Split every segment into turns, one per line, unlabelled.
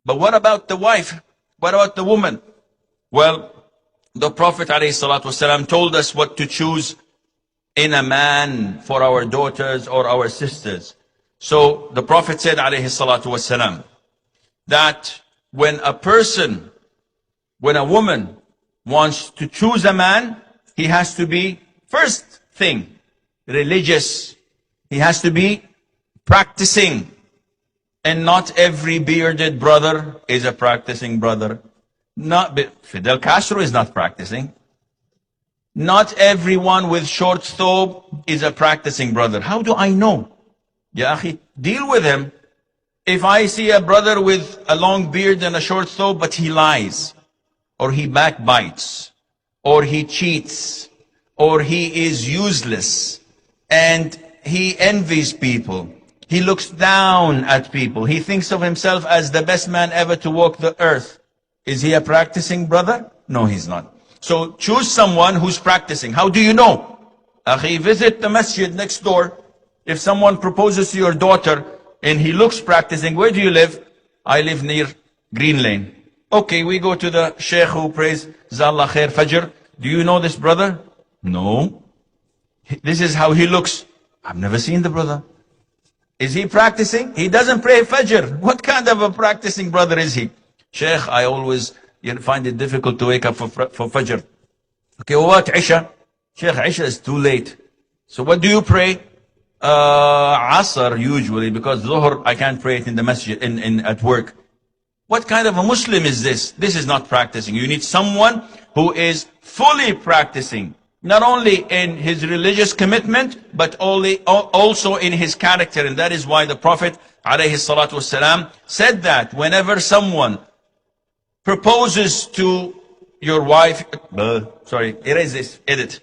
But what about the wife? What about the woman? Well, the Prophet ﷺ told us what to choose in a man for our daughters or our sisters. So the Prophet said ﷺ that when a woman wants to choose a man, he has to be, first thing, religious. He has to be practicing. And not every bearded brother is a practicing brother. Fidel Castro is not practicing. Not everyone with short thobe is a practicing brother. How do I know? Ya akhi, deal with him. If I see a brother with a long beard and a short thobe, but he lies, or he backbites, or he cheats, or he is useless, and he envies people, he looks down at people, he thinks of himself as the best man ever to walk the earth, is he a practicing brother? No, he's not. So choose someone who's practicing. How do you know? Akhi, visit the masjid next door. If someone proposes to your daughter and he looks practicing, where do you live? I live near Green Lane. Okay, we go to the sheikh who prays Zallah Khair Fajr. Do you know this brother? No. This is how he looks. I've never seen the brother. Is he practicing? He doesn't pray Fajr. What kind of a practicing brother is he? Sheikh, I always find it difficult to wake up for Fajr. Okay, what Isha? Sheikh, Isha is too late. So what do you pray? Asr usually, because Zuhr I can't pray it in the masjid, at work. What kind of a Muslim is this? This is not practicing. You need someone who is fully practicing, not only in his religious commitment, but also in his character. And that is why the Prophet ﷺ said that whenever someone proposes to your wife, erase this, edit.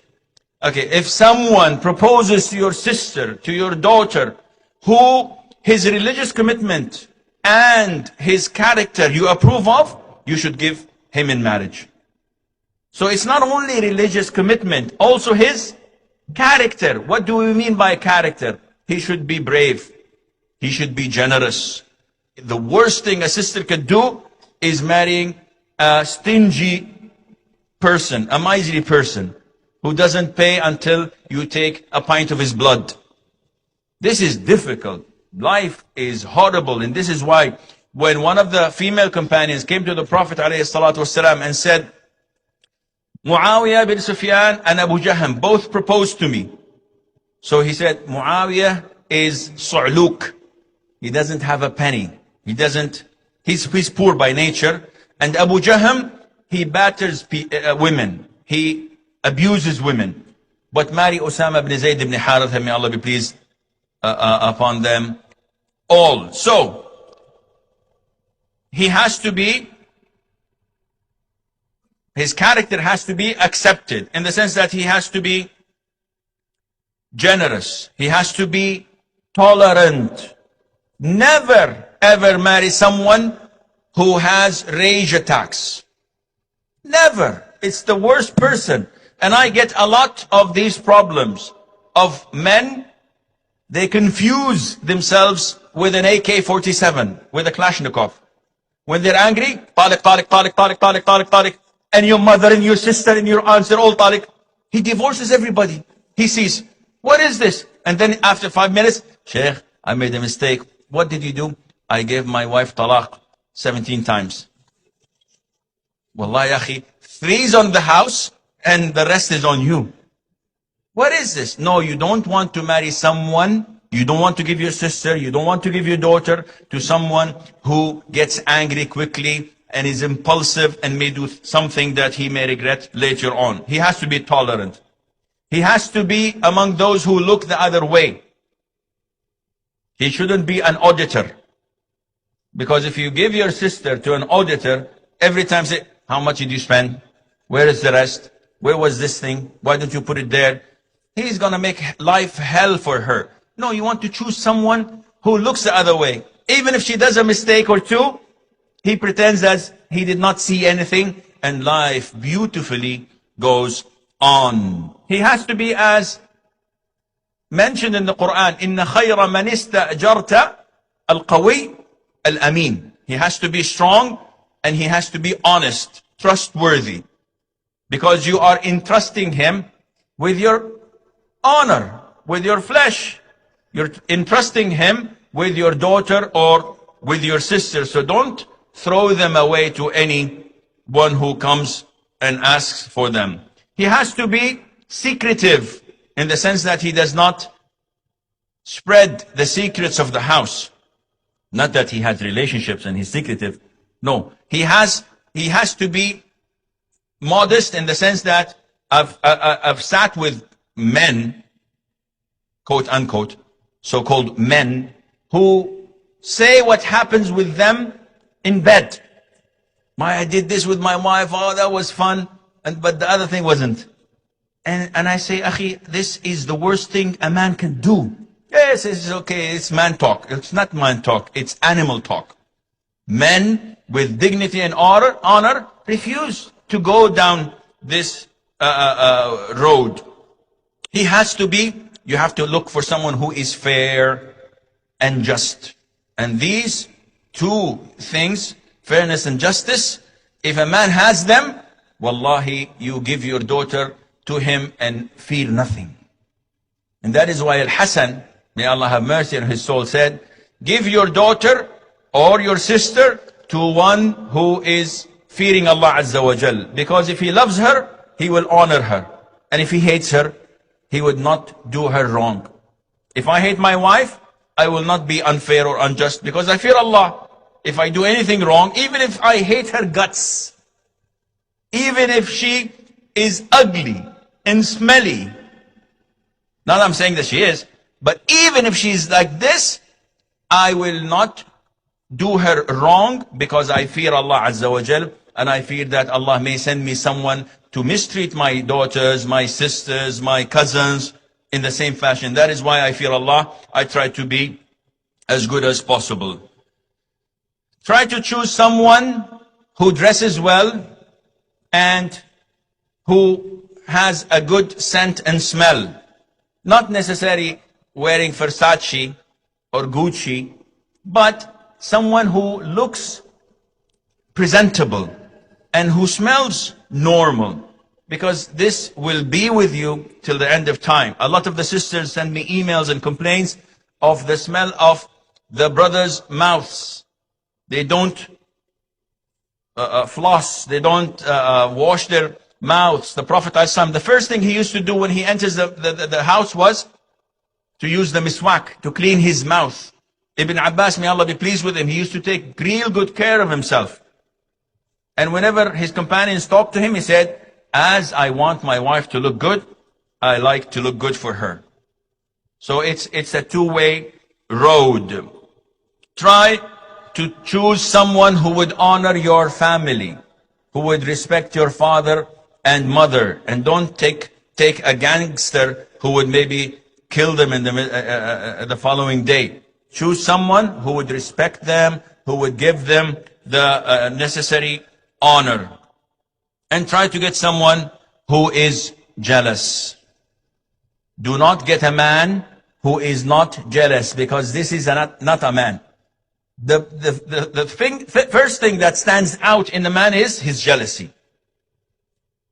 Okay, if someone proposes to your sister, to your daughter, who his religious commitment and his character you approve of, you should give him in marriage. So it's not only religious commitment, also his character. What do we mean by character? He should be brave. He should be generous. The worst thing a sister could do is marrying a stingy person, a miserly person, who doesn't pay until you take a pint of his blood. This is difficult. Life is horrible. And this is why when one of the female companions came to the Prophet ﷺ and said, Muawiyah bin Sufyan and Abu Jahm both proposed to me. So he said, Muawiyah is su'luk. He doesn't have a penny. He's poor by nature. And Abu Jahm, he batters women. He abuses women. But marry Osama ibn Zayd ibn Haritha, may Allah be pleased upon them all. So, his character has to be accepted, in the sense that he has to be generous. He has to be tolerant. Never ever marry someone who has rage attacks. Never. It's the worst person. And I get a lot of these problems of men. They confuse themselves with an AK-47, with a Kalashnikov. When they're angry, talik, and your mother and your sister and your aunts, they're all talik. He divorces everybody. He sees, what is this? And then after 5 minutes, Sheikh, I made a mistake. What did you do? I gave my wife talaq 17 times. Wallahi, akhi, 3 is on the house and the rest is on you. What is this? No, you don't want to marry someone, you don't want to give your sister, you don't want to give your daughter to someone who gets angry quickly and is impulsive and may do something that he may regret later on. He has to be tolerant. He has to be among those who look the other way. He shouldn't be an auditor. Because if you give your sister to an auditor, every time say, how much did you spend? Where is the rest? Where was this thing? Why don't you put it there? He's going to make life hell for her. No, you want to choose someone who looks the other way. Even if she does a mistake or two, he pretends as he did not see anything, and life beautifully goes on. He has to be as mentioned in the Quran, إِنَّ خَيْرَ مَنِ اسْتَأْجَرْتَ الْقَوِيِّ الْأَمِينَ. He has to be strong and he has to be honest, trustworthy. Because you are entrusting him with your honor, with your flesh. You're entrusting him with your daughter or with your sister. So don't throw them away to anyone who comes and asks for them. He has to be secretive in the sense that he does not spread the secrets of the house. Not that he has relationships and he's secretive. No, he has to be modest in the sense that I've sat with men, quote unquote, so-called men, who say what happens with them in bed. I did this with my wife, oh, that was fun, but the other thing wasn't. And I say, Akhi, this is the worst thing a man can do. Yes, it's okay, it's man talk. It's not man talk, it's animal talk. Men with dignity and honor refuse to go down this road. He has to be, you have to look for someone who is fair and just. And these two things, fairness and justice, if a man has them, wallahi, you give your daughter to him and feel nothing. And that is why Al-Hasan, may Allah have mercy on his soul, said, give your daughter or your sister to one who is fearing Allah Azza wa Jal. Because if he loves her, he will honor her. And if he hates her, he would not do her wrong. If I hate my wife, I will not be unfair or unjust because I fear Allah. If I do anything wrong, even if I hate her guts, even if she is ugly and smelly, not that I'm saying that she is, but even if she's like this, I will not do her wrong because I fear Allah Azza wa Jal, and I fear that Allah may send me someone to mistreat my daughters, my sisters, my cousins in the same fashion. That is why I fear Allah. I try to be as good as possible. Try to choose someone who dresses well and who has a good scent and smell. Not necessarily wearing Versace or Gucci, but someone who looks presentable and who smells normal, because this will be with you till the end of time. A lot of the sisters send me emails and complaints of the smell of the brothers' mouths. They don't floss, they don't wash their mouths. The Prophet ﷺ, the first thing he used to do when he enters the house was to use the miswak, to clean his mouth. Ibn Abbas, may Allah be pleased with him, he used to take real good care of himself. And whenever his companions talked to him, he said, as I want my wife to look good, I like to look good for her. So it's a two-way road. Try to choose someone who would honor your family, who would respect your father and mother, and don't take a gangster who would maybe kill them in the following day. Choose someone who would respect them, who would give them the necessary honor. And try to get someone who is jealous. Do not get a man who is not jealous, because this is not a man. The first thing that stands out in a man is his jealousy.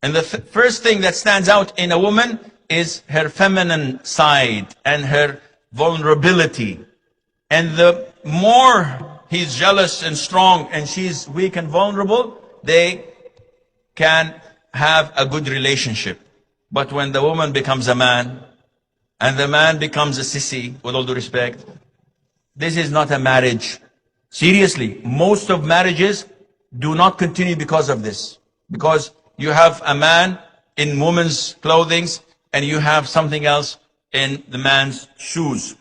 And the first thing that stands out in a woman is her feminine side and her vulnerability. And the more he's jealous and strong and she's weak and vulnerable, they can have a good relationship. But when the woman becomes a man and the man becomes a sissy, with all due respect, this is not a marriage. Seriously, most of marriages do not continue because of this. Because you have a man in woman's clothing and you have something else in the man's shoes.